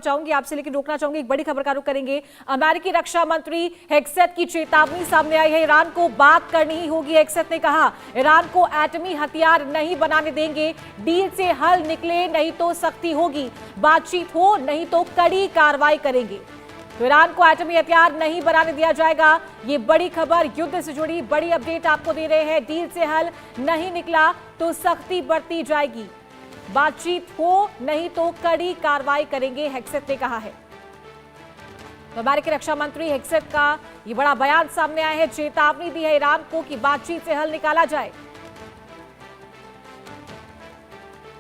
चाहूंगी आपसे, लेकिन रोकना चाहूंगी, एक बड़ी खबर का रुख करेंगे। अमेरिकी रक्षा मंत्री हेग्सेथ की चेतावनी सामने आई है। ईरान को बात करनी ही होगी। हेग्सेथ ने कहा ईरान को एटमी हथियार नहीं बनाने देंगे, डील से हल निकले नहीं तो सख्ती होगी, बातचीत हो नहीं तो कड़ी कार्रवाई करेंगे। तो ईरान को एटमी हथियार नहीं बनाने दिया जाएगा। ये बड़ी खबर, युद्ध से जुड़ी बड़ी अपडेट आपको दे रहे हैं। डील से हल नहीं निकला तो सख्ती बरती जाएगी, बातचीत हो नहीं तो कड़ी कार्रवाई करेंगे, हेग्सेथ ने कहा है। तो अमेरिकी रक्षा मंत्री हेग्सेथ का ये बड़ा बयान सामने आया है। चेतावनी दी है ईरान को कि बातचीत से हल निकाला जाए।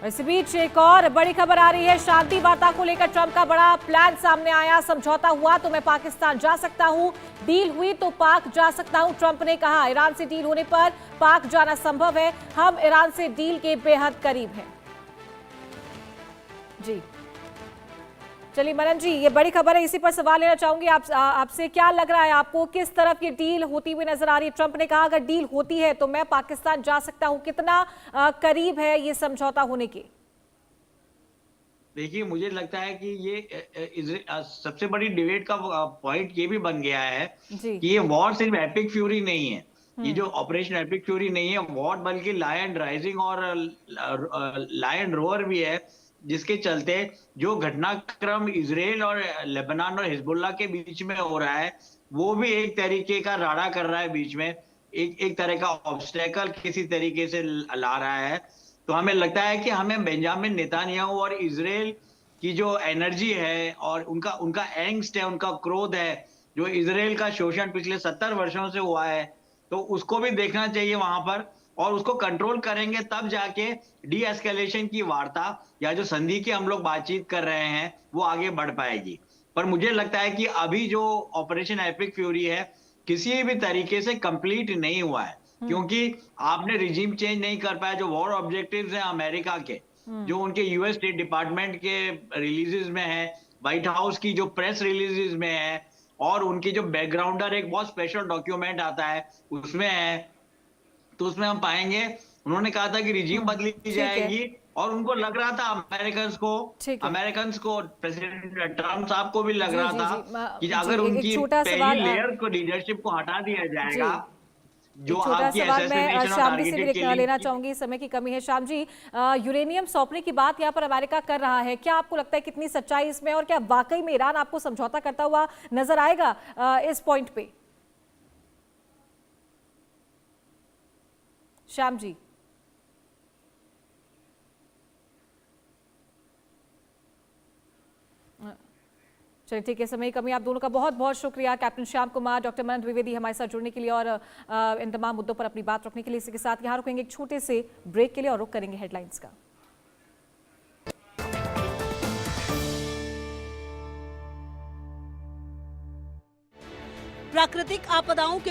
इस बीच एक और बड़ी खबर आ रही है। शांति वार्ता को लेकर ट्रंप का बड़ा प्लान सामने आया। समझौता हुआ तो मैं पाकिस्तान जा सकता हूं, डील हुई तो पाक जा सकता हूं। ट्रंप ने कहा ईरान से डील होने पर पाक जाना संभव है, हम ईरान से डील के बेहद करीब हैं। जी चलिए मनन जी, ये बड़ी खबर है, इसी पर सवाल लेना चाहूंगी आपसे। क्या लग रहा है आपको, किस तरफ ये डील होती हुई नजर आ रही है? ट्रंप ने कहा अगर डील होती है तो मैं पाकिस्तान जा सकता हूं, कितना करीब है ये समझौता होने के? देखिए, मुझे लगता है कि ये सबसे बड़ी डिबेट का पॉइंट ये भी बन गया है जी। कि ये वॉर सिर्फ एपिक फ्यूरी नहीं है। ये जो ऑपरेशन एपिक फ्यूरी नहीं है वॉर, बल्कि लायन राइजिंग और लायन रोअर भी है, जिसके चलते जो घटनाक्रम इजराइल और लेबनान और हिजबुल्लाह के बीच में हो रहा है वो भी एक तरीके का राड़ा कर रहा है बीच में, एक तरह का ऑब्स्टेकल किसी तरीके से ला रहा है। तो हमें लगता है कि हमें बेंजामिन नेतान्याहू और इजराइल की जो एनर्जी है और उनका उनका एंग्स्ट है, उनका क्रोध है, जो इजराइल का शोषण पिछले 70 वर्षों से हुआ है, तो उसको भी देखना चाहिए वहां पर, और उसको कंट्रोल करेंगे तब जाके डी एस्केलेशन की वार्ता या जो संधि की हम लोग बातचीत कर रहे हैं वो आगे बढ़ पाएगी। पर मुझे लगता है कि अभी जो ऑपरेशन एपिक फ्यूरी है किसी भी तरीके से कंप्लीट नहीं हुआ है, क्योंकि आपने रिजीम चेंज नहीं कर पाया। जो वॉर ऑब्जेक्टिव्स हैं अमेरिका के, जो उनके यूएस स्टेट डिपार्टमेंट के रिलीजेस में है, व्हाइट हाउस की जो प्रेस रिलीजेस में है, और उनकी जो बैकग्राउंडर एक बहुत स्पेशल डॉक्यूमेंट आता है उसमें है, तो उसमें हम पाएंगे उन्होंने कहा था कि रिजीम बदली जाएगी, और उनको लग रहा था अमेरिकन को प्रेसिडेंट ट्रम्प साहब को भी लग जी रहा जी था जी कि जी अगर एक उनकी छोटा पहली सवाल लेयर को लीडरशिप को हटा दिया जी जाएगा, जो एक छोटा आपकी सवाल मैं असैसिनेशन और श्याम जी से टारगेटेड भी किलिंग लेना की। चाहूंगी, समय की कमी है। श्याम जी, यूरेनियम सौंपने की बात यहाँ पर अमेरिका कर रहा है, क्या आपको लगता है कितनी सच्चाई इसमें, और क्या वाकई में ईरान आपको समझौता करता हुआ नजर आएगा इस पॉइंट पे? श्याम जी। चलिए ठीक है, समय की कमी। आप दोनों का बहुत बहुत शुक्रिया, कैप्टन श्याम कुमार, डॉक्टर मनन द्विवेदी, हमारे साथ जुड़ने के लिए और इन तमाम मुद्दों पर अपनी बात रखने के लिए। इसी के साथ यहाँ रुकेंगे एक छोटे से ब्रेक के लिए और रुक करेंगे हेडलाइंस का। प्राकृतिक आपदाओं के